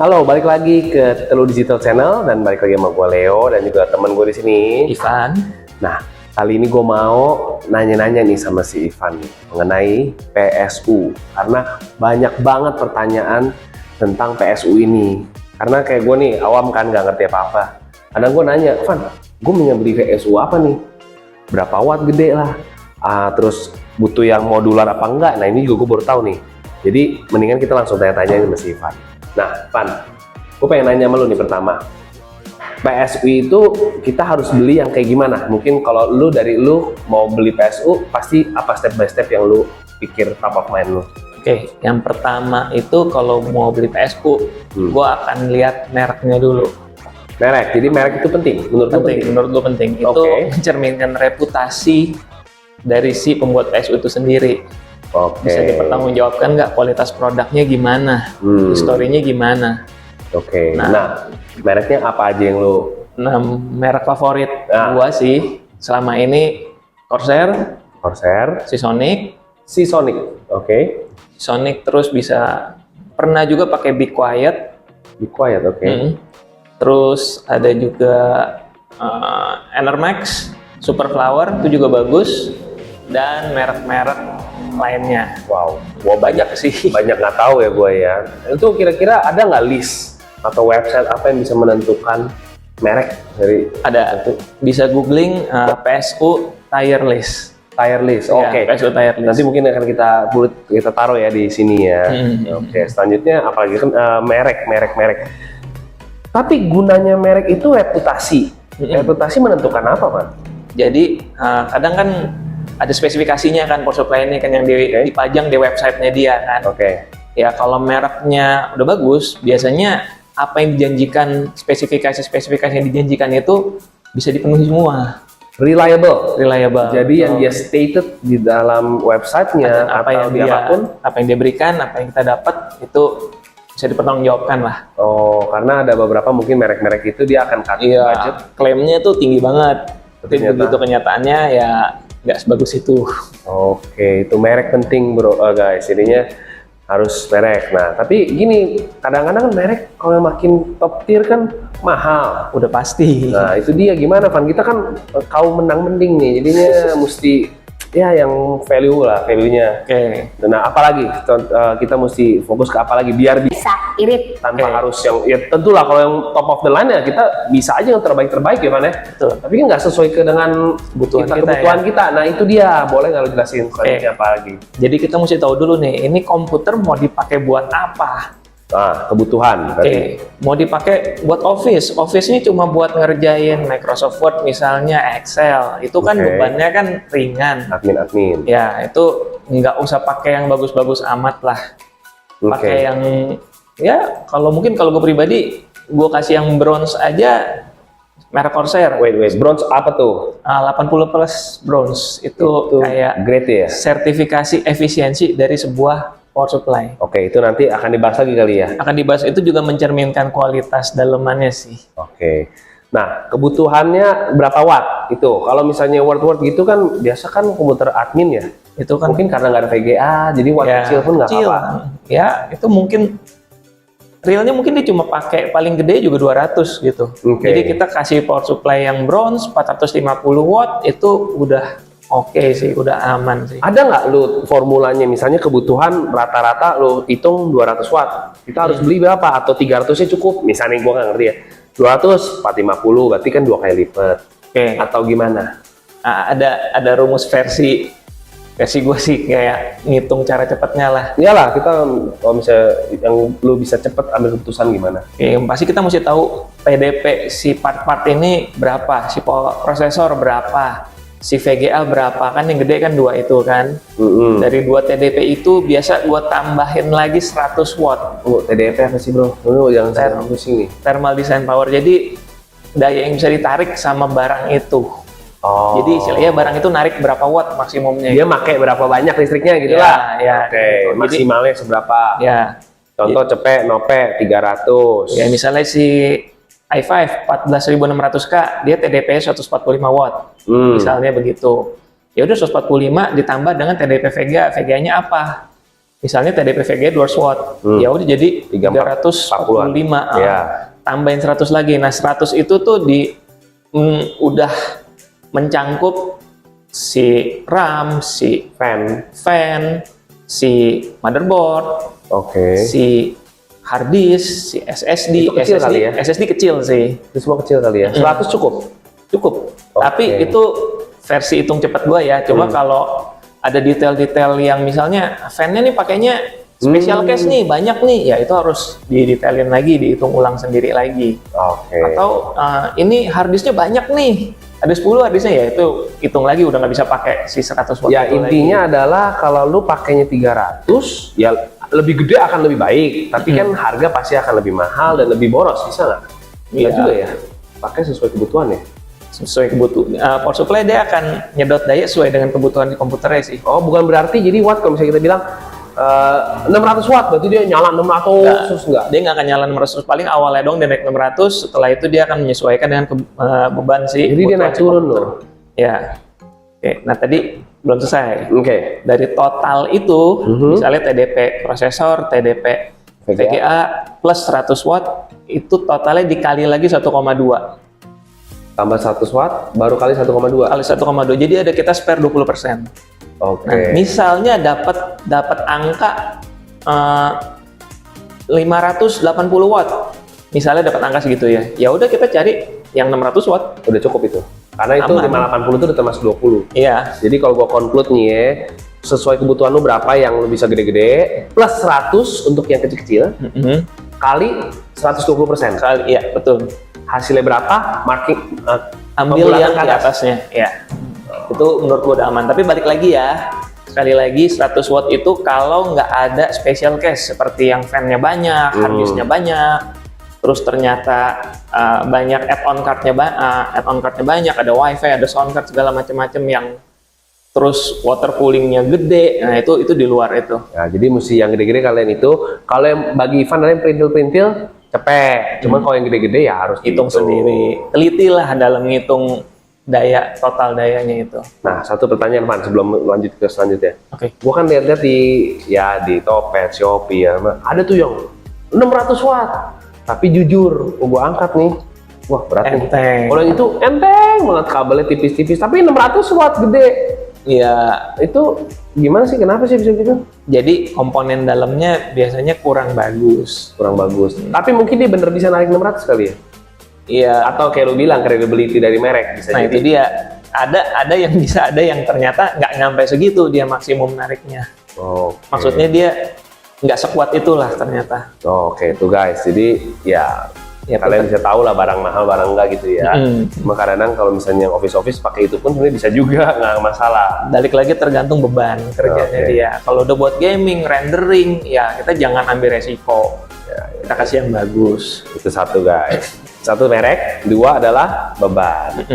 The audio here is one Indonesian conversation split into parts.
Halo, balik lagi ke Telu Digital Channel dan balik lagi sama gue Leo dan juga teman gue di sini, Ivan. Nah, kali ini gue mau nanya-nanya nih sama si Ivan mengenai PSU karena banyak banget pertanyaan tentang PSU ini. Karena kayak gue nih awam kan nggak ngerti apa-apa. Kadang gue nanya, Ivan, gue mau beli PSU apa nih? Berapa watt gede lah? Terus butuh yang modular apa enggak? Nah ini juga gue baru tahu nih. Jadi mendingan kita langsung tanya-tanya sama si Ivan. Nah, Van, gue pengen nanya sama lu nih pertama. PSU itu kita harus beli yang kayak gimana? Mungkin kalau dari lu mau beli PSU, pasti apa step by step yang lu pikir top of mind lu? Oke, yang pertama itu kalau mau beli PSU, gua akan lihat mereknya dulu. Merek, jadi merek itu penting? Menurut Menurut gua penting. Itu mencerminkan reputasi dari si pembuat PSU itu sendiri. Bisa dipertanggungjawabkan nggak kualitas produknya gimana, historinya gimana. Nah, mereknya apa aja yang lu? Nah, merek favorit gua sih selama ini Corsair, Seasonic, Sonic, terus bisa pernah juga pakai Be Quiet. Terus ada juga Enermax, Super Flower itu juga bagus, dan merek-merek lainnya. Wow, gua banyak nggak tahu ya gue ya. Itu kira-kira ada nggak list atau website apa yang bisa menentukan merek dari? Ada, bisa googling PSU tire list. PSU tire list. Nanti mungkin akan kita taruh ya di sini ya. Selanjutnya apalagi kan merek. Tapi gunanya merek itu reputasi. Reputasi menentukan apa, Pak? Jadi kadang kan ada spesifikasinya kan power supply ini kan yang dipajang di websitenya dia kan. Ya kalau mereknya udah bagus, biasanya apa yang dijanjikan, spesifikasi yang dijanjikan itu bisa dipenuhi semua. Reliable. Jadi yang dia stated di dalam websitenya apa yang dia berikan, apa yang kita dapat itu bisa dipertanggungjawabkan lah. Karena ada beberapa mungkin merek-merek itu dia akan cut budget. Klaimnya tuh tinggi banget. Tapi begitu kenyataannya ya nggak sebagus itu. Itu merek penting bro, guys. Jadinya harus merek. Nah, tapi gini, kadang-kadang merek kalau makin top tier kan mahal. Udah pasti. Nah, itu dia gimana, Van? Kita kan kaum menang mending nih, jadinya mesti ya yang value-nya. Nah, apalagi kita mesti fokus ke apa lagi biar bisa irit tanpa harus yang ya tentulah kalau yang top of the line ya kita bisa aja yang terbaik ya, Van ya. Tapi kan nggak sesuai dengan kebutuhan kita. Nah, itu dia. Boleh nggak lo jelasin selanjutnya apa lagi? Jadi kita mesti tahu dulu nih, ini komputer mau dipakai buat apa? Kebutuhan. Mau dipakai buat office ini cuma buat ngerjain Microsoft Word misalnya, Excel, itu kan bebannya kan ringan. Admin. Ya itu nggak usah pakai yang bagus-bagus amat lah. Pakai yang ya kalau gue pribadi gue kasih yang bronze aja, merek Corsair. Bronze apa tuh? 80 plus bronze itu kayak grade ya? Sertifikasi efisiensi dari sebuah power supply. Itu nanti akan dibahas lagi kali ya? Akan dibahas, itu juga mencerminkan kualitas dalemannya sih. Nah, kebutuhannya berapa watt itu? Kalau misalnya Word gitu kan biasa kan komputer admin ya? Itu kan mungkin karena nggak ada VGA, jadi watt kecil pun nggak apa-apa. Ya, itu mungkin realnya mungkin dia cuma pakai paling gede juga 200 gitu. Jadi kita kasih power supply yang bronze 450 watt itu udah sih, udah aman sih. Ada nggak lu formulanya, misalnya kebutuhan rata-rata lu hitung 200 watt, kita harus beli berapa? Atau 300-nya cukup? Misalnya gua nggak ngerti ya, 200, 450, berarti kan 2 kali lipat. Atau gimana? Ada rumus versi gue sih kayak ngitung cara cepatnya lah. Iyalah, kita kalau misalnya yang lu bisa cepet ambil keputusan gimana? Pasti kita mesti tahu PDP si part-part ini berapa, si prosesor berapa, si VGA berapa, kan yang gede kan 2 itu kan. Dari 2 TDP itu biasa gua tambahin lagi 100 watt. TDP apa sih bro? Jangan pusing nih. Thermal Design Power, jadi daya yang bisa ditarik sama barang itu. Jadi istilahnya barang itu narik berapa watt maksimumnya. Dia pakai berapa banyak listriknya gitu lah. Gitu. Maksimalnya seberapa? Contoh cepet, nope 300. Ya misalnya si i5 14600K, dia TDP 145 watt. Misalnya begitu. Ya udah 145 ditambah dengan TDP VGA. VGA-nya apa? misalnya TDP VGA 200 watt, ya udah jadi 345, tambahin 100 lagi. Nah 100 itu tuh udah mencangkup si RAM, si fan, si motherboard, si hard disk, si SSD, itu kecil kali ya? SSD kecil sih. Itu semua kecil kali ya? 100 cukup? Cukup. Tapi itu versi hitung cepat gua ya. Coba kalau ada detail-detail yang misalnya fan-nya nih pakainya special case nih, banyak nih, ya itu harus didetailin lagi, dihitung ulang sendiri lagi. Atau ini hard disknya banyak nih, ada 10 hard disknya, ya itu hitung lagi, udah nggak bisa pakai si 100 watt. Ya intinya adalah kalau lu pakainya 300, ya lebih gede akan lebih baik, tapi kan harga pasti akan lebih mahal dan lebih boros, bisa nggak? Iya juga ya, pakai sesuai kebutuhan ya. Sesuai kebutuhan, power supply dia akan nyedot daya sesuai dengan kebutuhan di komputernya sih. Oh, bukan berarti jadi watt kalau misalnya kita bilang 600 watt, berarti dia nyala 600 terus enggak? Dia nggak akan nyala 600, paling awalnya dong dia naik 600, setelah itu dia akan menyesuaikan dengan beban sih. Jadi dia naik turun loh. Ya. Oke, nah tadi belum selesai. Dari total itu, misalnya TDP prosesor, TDP VGA plus 100 watt, itu totalnya dikali lagi 1,2. Tambah 100 watt, baru kali 1,2. Kali 1,2, jadi ada kita spare 20%. Nah, misalnya dapat angka 580 watt, misalnya dapat angka segitu ya. Ya udah kita cari yang 600 watt. Udah cukup itu. Karena itu 580 itu udah termasuk 20. Iya. Jadi kalau gua conclude nih ya, sesuai kebutuhan lu berapa yang lu bisa gede-gede, plus 100 untuk yang kecil-kecil, kali 120%. Kali, iya betul. Hasilnya berapa? Ambil yang di atasnya, ya. Itu menurut gua udah aman. Tapi balik lagi ya, sekali lagi 100 watt itu kalau nggak ada special case seperti yang fan-nya banyak, hard disk-nya banyak, terus ternyata banyak add-on card-nya banyak, ada wifi, ada sound card, segala macam-macam yang terus water cooling-nya gede, nah itu di luar itu. Ya, jadi mesti yang gede-gede kalian itu. Kalau yang bagi Ivan ada yang perintil-perintil cepet, cuman kalau yang gede-gede ya harus hitung sendiri. Telitilah dalam ngitung daya, total dayanya itu. Nah, satu pertanyaan Van sebelum lanjut ke selanjutnya. Gua kan lihat-lihat di Topet, Shopee ya, ada tuh yang 600 watt. Tapi jujur, gua angkat nih, wah berat nih. Kalau yang itu enteng banget, kabelnya tipis-tipis, tapi 600 watt gede. Iya, itu gimana sih? Kenapa sih bisa gitu? Jadi komponen dalamnya biasanya kurang bagus. Tapi mungkin dia bener bisa narik 600 kali ya? Iya. Atau kayak lu bilang, credibility dari merek bisa nah jadi. Itu dia. Ada yang bisa, ada yang ternyata nggak nyampe segitu dia maksimum nariknya. Maksudnya dia nggak sekuat itulah ternyata. Oke, tuh guys. Jadi ya kalian bisa tahu lah barang mahal, barang enggak gitu ya. Cuma kadang kalau misalnya office pakai itu pun sebenarnya bisa juga, nggak masalah. Balik lagi tergantung beban kerjanya dia. Kalau udah buat gaming, rendering, ya kita jangan ambil resiko. Kita kasih yang bagus. Itu satu guys. Satu merek, dua adalah beban.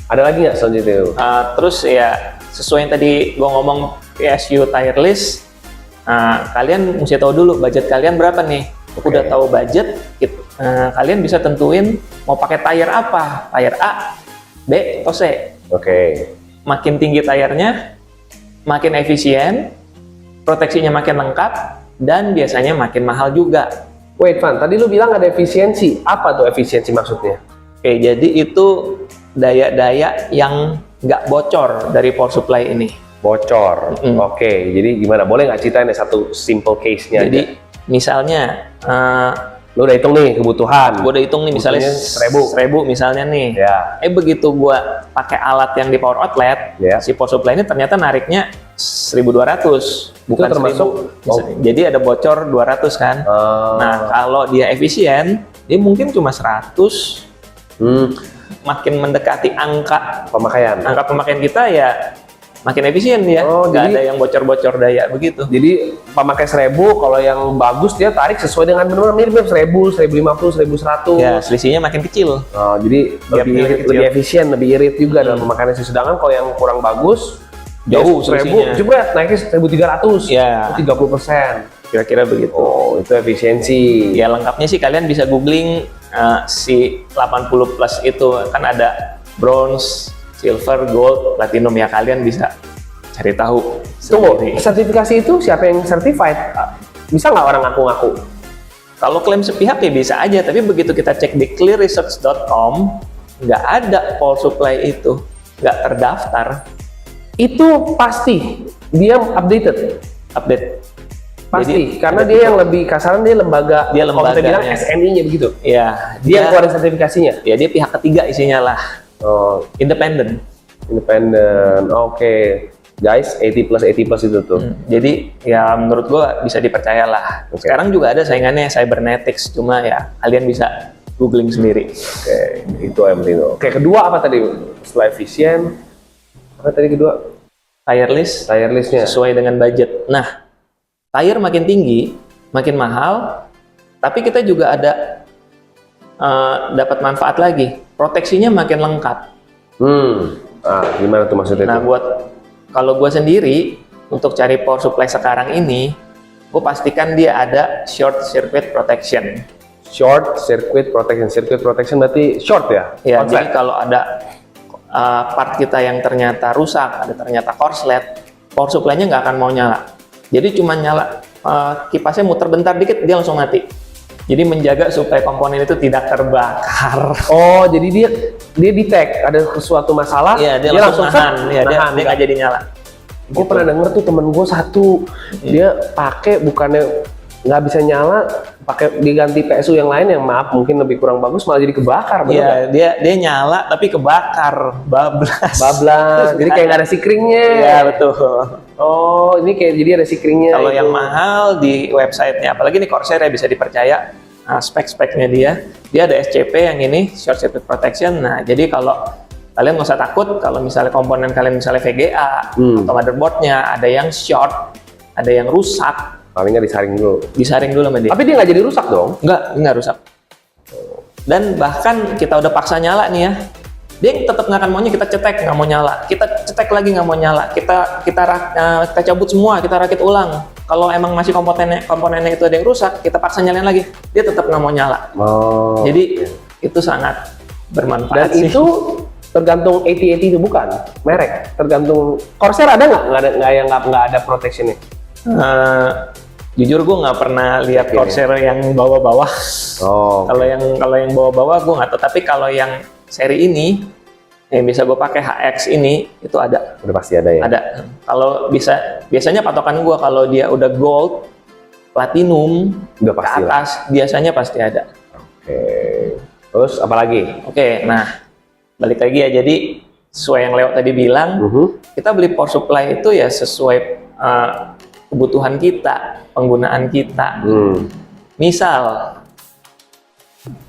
Ada lagi nggak selanjutnya? Terus ya sesuai yang tadi gua ngomong PSU tire list, kalian mesti tahu dulu budget kalian berapa nih. Udah tahu budget, kalian bisa tentuin mau pakai tire apa, tire A, B, atau C. Makin tinggi tire-nya, makin efisien, proteksinya makin lengkap, dan biasanya makin mahal juga. Wait, Van, tadi lu bilang ada efisiensi. Apa tuh efisiensi maksudnya? Jadi itu daya-daya yang nggak bocor dari power supply ini. Bocor. Jadi gimana? Boleh nggak ceritain satu simple case-nya? Jadi misalnya lu udah hitung nih kebutuhan. Gue udah hitung nih misalnya 1000 misalnya nih. Begitu gue pakai alat yang di power outlet, si power supply ini ternyata nariknya 1200, bukan termasuk 1000. Jadi ada bocor 200 kan. Nah, kalau dia efisien, dia mungkin cuma 100. Makin mendekati angka pemakaian kita ya makin efisien dia, nggak ada yang bocor-bocor daya begitu. Jadi pemakai 1000, kalau yang bagus dia tarik sesuai dengan benar-benar mirip 1000, 1050, 1100. Ya, selisihnya makin kecil. Jadi lebih efisien, lebih irit juga dalam pemakaian. Sedangkan kalau yang kurang bagus, jauh 1000, coba naiknya 1300, 30%. Kira-kira begitu. Itu efisiensi. Ya lengkapnya sih kalian bisa googling si 80 plus itu kan ada bronze, silver, gold, platinum ya, kalian bisa cari tahu Tunggu, sendiri. sertifikasi itu siapa yang certified? Bisa nggak orang ngaku-ngaku? Kalau klaim sepihak ya bisa aja, tapi begitu kita cek di clearresearch.com, nggak ada power supply itu, nggak terdaftar. Itu pasti dia updated. Update. Pasti, Jadi, karena ada dia tipe- yang lebih kasaran dia lembaga. Dia Kalau kita bilang lembaganya. SNI-nya begitu. Ya, Dia yang keluarin sertifikasinya. ya dia pihak ketiga isinya lah, Oh, independen. independen. Oke. Guys, 80 plus itu tuh. Jadi ya menurut gua bisa dipercaya lah. Oke. Sekarang juga ada saingannya Cybernetics, cuma ya kalian bisa googling sendiri. Oke, itu yang penting. Oke, kedua apa tadi? Setelah efisien, apa tadi kedua? Tireless Tireless-nya. sesuai dengan budget. Nah, tire makin tinggi, makin mahal, tapi kita juga ada dapat manfaat lagi. Proteksinya makin lengkap. Gimana tuh maksudnya Nah, itu? kalau gue sendiri untuk cari power supply sekarang ini, gue pastikan dia ada short circuit protection. Short circuit protection. Circuit protection berarti short ya? Ya, Konslet. jadi kalau ada part kita yang ternyata rusak, ada ternyata korslet, power supply-nya nggak akan mau nyala. Jadi cuma nyala kipasnya muter bentar dikit dia langsung mati. Jadi menjaga supaya komponen itu tidak terbakar. Oh, jadi dia detect ada sesuatu masalah, Iya, dia langsung nahan. Iya, dia nahan. nggak jadi nyala. Gue pernah denger tuh temen gue satu, dia pakai bukannya nggak bisa nyala, pakai diganti PSU yang lain yang maaf mungkin lebih kurang bagus malah jadi kebakar. Bener nggak? Iya, dia nyala tapi kebakar, bablas. Bablas, jadi kayak nggak ada sikringnya. Iya, betul. Oh, ini kayak jadi ada sikringnya. Kalau itu. yang mahal di websitenya, apalagi nih Corsair ya bisa dipercaya, spek-speknya dia ada SCP yang ini short circuit protection. Nah, jadi kalau kalian nggak usah takut kalau misalnya komponen kalian misalnya VGA atau motherboardnya ada yang short, ada yang rusak, paling nggak disaring dulu. disaring dulu sama dia. Tapi dia nggak jadi rusak dong? Nggak rusak. Dan bahkan kita udah paksa nyala nih ya, dia tetap nggak akan maunya kita cetek nggak mau nyala, kita cetek lagi nggak mau nyala, kita cabut semua, kita rakit ulang. Kalau emang masih komponennya itu ada yang rusak, kita paksa nyalain lagi, dia tetap nggak mau nyala. Oh. Jadi itu sangat Dan bermanfaat sih. itu tergantung AT-AT itu bukan merek, tergantung Corsair ada nggak ada protectionnya. Jujur gue nggak pernah lihat Oke. Corsair yang bawah-bawah. Oh. Kalau yang bawah-bawah gue nggak tahu. Tapi kalau yang seri ini yang bisa gue pakai HX ini itu ada. Udah pasti ada ya. Ada. Kalau biasanya patokan gue kalau dia udah gold, platinum Udah ke pasti lah. atas biasanya pasti ada. Oke. Terus apa lagi? Oke, nah balik lagi ya. Jadi sesuai yang Leo tadi bilang, kita beli power supply itu ya sesuai kebutuhan kita, penggunaan kita. Misal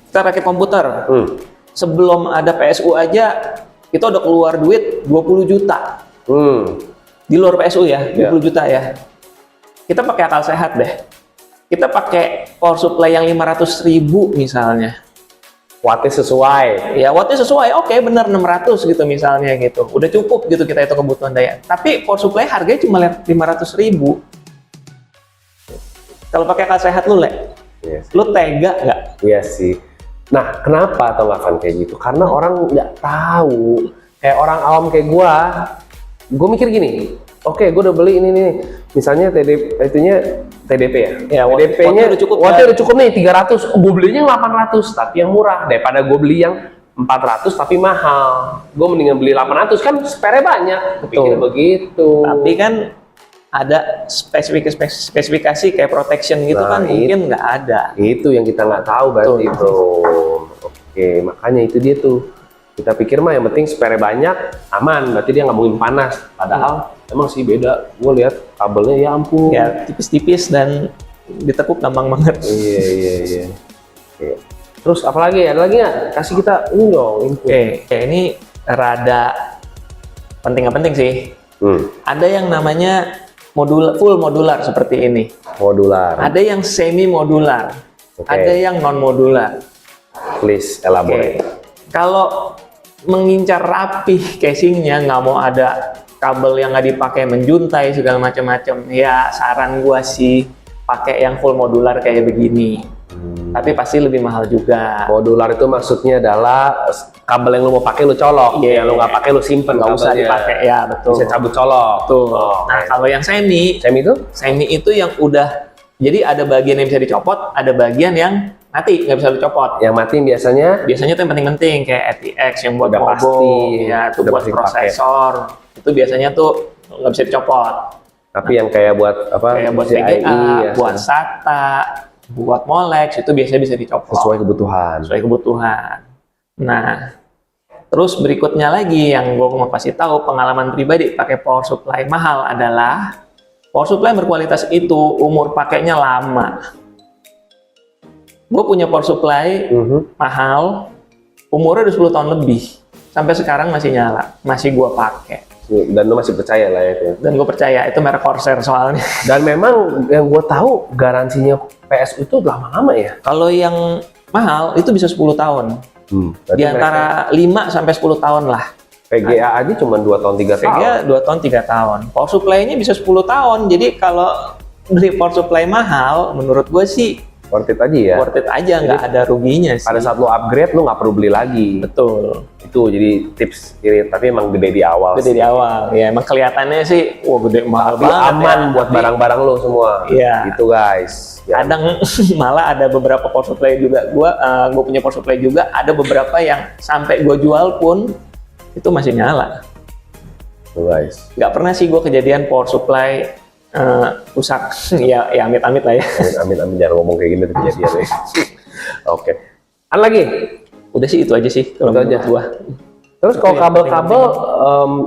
kita rakit komputer, sebelum ada PSU aja kita udah keluar duit 20 juta. Di luar PSU ya, 20 juta ya. Kita pakai akal sehat deh. Kita pakai power supply yang 500.000 misalnya. Wattnya sesuai. Ya wattnya sesuai, oke bener 600 gitu misalnya gitu. Udah cukup gitu kita itu kebutuhan daya. Tapi power supply harganya cuma 500.000. Kalau pakai akal sehat lu, Yes. lu tega nggak? Iya sih. Nah, kenapa atau nggak Van kayak gitu? Karena orang nggak tahu. Kayak orang awam kayak gue mikir gini. Oke, gue udah beli ini nih. Misalnya TDP ya. Ya, TDP-nya wattnya udah cukup, wattnya kan? udah cukup nih 300. Gue belinya yang 800 tapi yang murah daripada gue beli yang 400 tapi mahal. Gue mendingan beli 800 kan spare banyak. Gue pikir begitu. Tapi kan ada spesifikasi kayak protection gitu Nah, kan mungkin nggak ada. Itu yang kita nggak tahu berarti, bro. Oke, makanya itu dia tuh. Kita pikir mah yang penting spare banyak, aman. Berarti dia nggak mungkin panas. Padahal emang sih beda. Gue lihat kabelnya ya ampun. Ya tipis-tipis dan ditekuk gampang banget. Iya. Oke. Terus apalagi? Ada lagi nggak? Kasih kita ini dong info. Oke, ini rada penting nggak penting sih. Ada yang namanya full modular seperti ini. Modular. Ada yang semi modular. Oke. Ada yang non modular. Please elaborate. Kalau mengincar rapih casingnya, nggak mau ada kabel yang nggak dipakai menjuntai segala macam-macam. Ya saran gua sih pakai yang full modular kayak begini. Tapi pasti lebih mahal juga. Modular itu maksudnya adalah kabel yang lu mau pakai lu colok, Iya. yang lu nggak pakai lu simpen, Nggak usah kabelnya. dipakai, ya betul. Bisa cabut colok. Tuh. Oh, Nah oke. kalau yang semi Semi itu itu yang udah, jadi ada bagian yang bisa dicopot, ada bagian yang mati nggak bisa dicopot. yang mati biasanya Biasanya tuh yang penting-penting kayak ATX yang buat Udah Mobo, pasti, ya itu udah buat pasti prosesor. Itu biasanya tuh nggak bisa dicopot. tapi yang kayak buat apa? Kayak buat PCIe, VGA, ya, buat SATA, buat Molex itu biasanya bisa dicopot sesuai kebutuhan. sesuai kebutuhan. Nah, terus berikutnya lagi yang gue mau kasih tahu pengalaman pribadi pakai power supply mahal adalah power supply berkualitas itu umur pakainya lama. Gue punya power supply mahal, umurnya udah 10 tahun lebih, sampai sekarang masih nyala, masih gue pakai. Dan lu masih percaya lah ya itu. Dan gue percaya itu merek Corsair soalnya. Dan memang yang gue tahu garansinya PSU itu lama-lama ya. Kalau yang mahal itu bisa 10 tahun. Berarti Di antara 5 sampai 10 tahun lah. PGA aja cuma 2 tahun 3 tahun. VGA 2 tahun 3 tahun. Power supply-nya bisa 10 tahun. Jadi kalau beli power supply mahal, menurut gue sih Worth it aja ya. worth it aja, nggak ada ruginya sih. Pada saat lu upgrade lu nggak perlu beli lagi. Betul. Itu jadi tips ini, tapi emang gede di awal. Gede di awal. Ya emang kelihatannya sih, wah gede mahal Tapi banget. aman ya. buat Tapi barang-barang lu semua. Iya. Gitu guys. Ya. kadang malah ada beberapa power supply juga. Gua punya power supply juga. Ada beberapa yang sampai gue jual pun itu masih nyala. Tuh guys. Nggak pernah sih gue kejadian power supply rusak. ya amit-amit lah ya. Amin, jangan ngomong kayak gini kejadian ya. Oke. Ada lagi? Udah sih itu aja sih kalau Itu aja. menurut gua. Terus kalau kabel-kabel,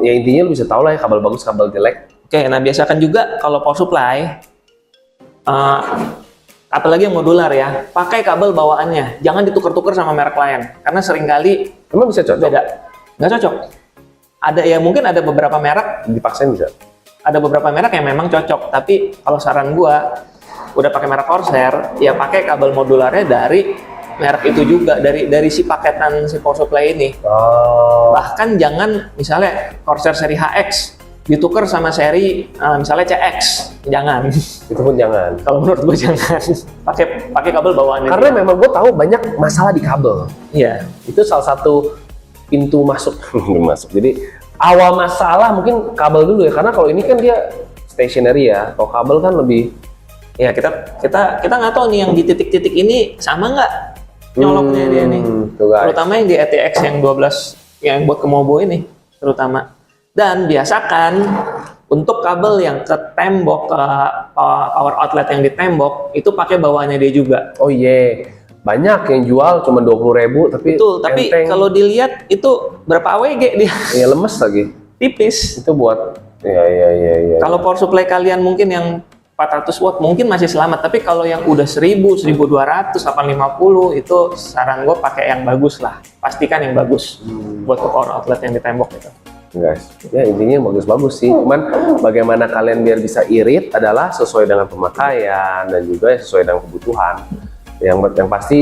ya intinya lu bisa tahu lah ya kabel bagus, kabel jelek. Oke, nah biasakan juga kalau power supply, apalagi yang modular ya, pakai kabel bawaannya, jangan ditukar-tukar sama merek lain, karena seringkali Emang bisa cocok? beda, nggak cocok. Ada ya mungkin ada beberapa merek, Dipaksain bisa? ada beberapa merek yang memang cocok, tapi kalau saran gua, udah pakai merek Corsair, ya pakai kabel modularnya dari merek itu juga, dari si paketan si power supply ini. Oh. Bahkan jangan misalnya Corsair seri HX ditukar sama seri misalnya CX, jangan. Itu pun jangan. Kalau menurut gue jangan. Pakai kabel bawaannya. Karena memang gue tahu banyak masalah di kabel. iya, Itu salah satu pintu masuk. Jadi awal masalah mungkin kabel dulu ya, karena kalau ini kan dia stationary ya. Kalau kabel kan lebih ya kita nggak tahu nih yang di titik-titik ini sama nggak nyoloknya dia nih. Tuh guys. Terutama yang di ATX yang 12 yang buat ke Mobo ini terutama. Dan biasakan untuk kabel yang ke tembok, ke power outlet yang di tembok itu pakai bawaannya dia juga. Oh iya, banyak yang jual cuma 20.000 tapi Betul, tapi enteng. kalau dilihat itu berapa AWG dia? Ya lemes lagi. Tipis. Itu buat ya. Kalau power supply kalian mungkin yang 400 watt mungkin masih selamat, tapi kalau yang udah 1000, 1200, 850 itu saran gue pakai yang bagus lah. Pastikan yang bagus buat ke power outlet yang di tembok itu. Guys, ya intinya bagus-bagus sih. Cuman bagaimana kalian biar bisa irit adalah sesuai dengan pemakaian dan juga sesuai dengan kebutuhan. Yang pasti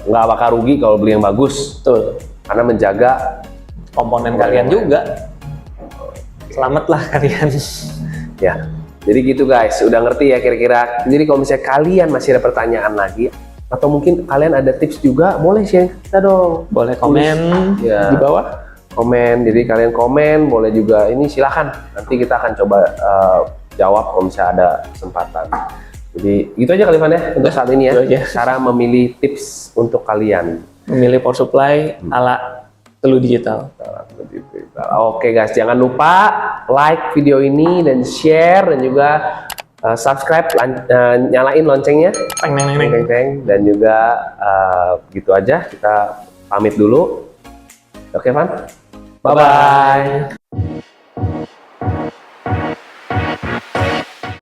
nggak bakal rugi kalau beli yang bagus. Betul. Karena menjaga Komponen kalian juga. Selamatlah kalian. ya. Jadi gitu guys, udah ngerti ya kira-kira. Jadi kalau misalnya kalian masih ada pertanyaan lagi atau mungkin kalian ada tips juga, boleh share kita dong. Boleh komen Ya. di bawah. Komen, jadi kalian komen, boleh juga ini silahkan. Nanti kita akan coba jawab kalau misalnya ada kesempatan. Jadi gitu aja kali Van ya untuk saat ini ya. Itu aja. Cara memilih tips untuk kalian. Memilih power supply ala Telu Digital. Oke guys, jangan lupa like video ini dan share dan juga subscribe, nyalain loncengnya, Teng, neng, neng, neng. dan juga gitu aja kita pamit dulu. Oke Van, bye bye.